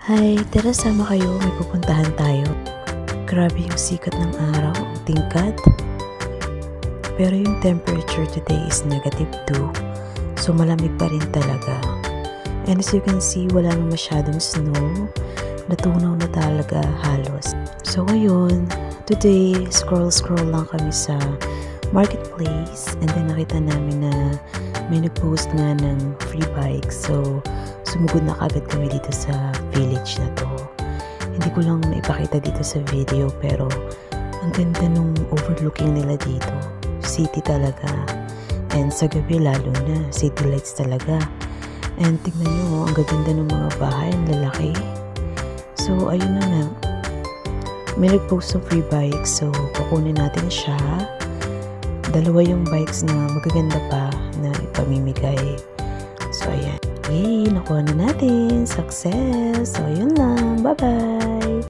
Hi, tara sama kayo, may pupuntahan tayo. Grabe yung sikat ng araw, ang tingkad. Pero yung temperature today is -2, so malamig pa rin talaga. And as you can see, wala nang masyadong snow. Natunaw na talaga halos. So ayun, today, scroll lang kami sa marketplace and then nakita namin na may nag-post nga ng free bike. So, sumugod na kagad kami dito sa village na to. Hindi ko lang naipakita dito sa video pero ang ganda nung overlooking nila dito. City talaga. And sa gabi lalo na, city lights talaga. And tingnan nyo, ang gaganda ng mga bahay, ang lalaki. So, ayun na nga. May nag-post ng free bike, so kukunin natin siya. Dalawa yung bikes na magaganda pa na ipamimigay. So, ayan. Yay! Nakuha na natin. Success! So, yun lang. Bye-bye!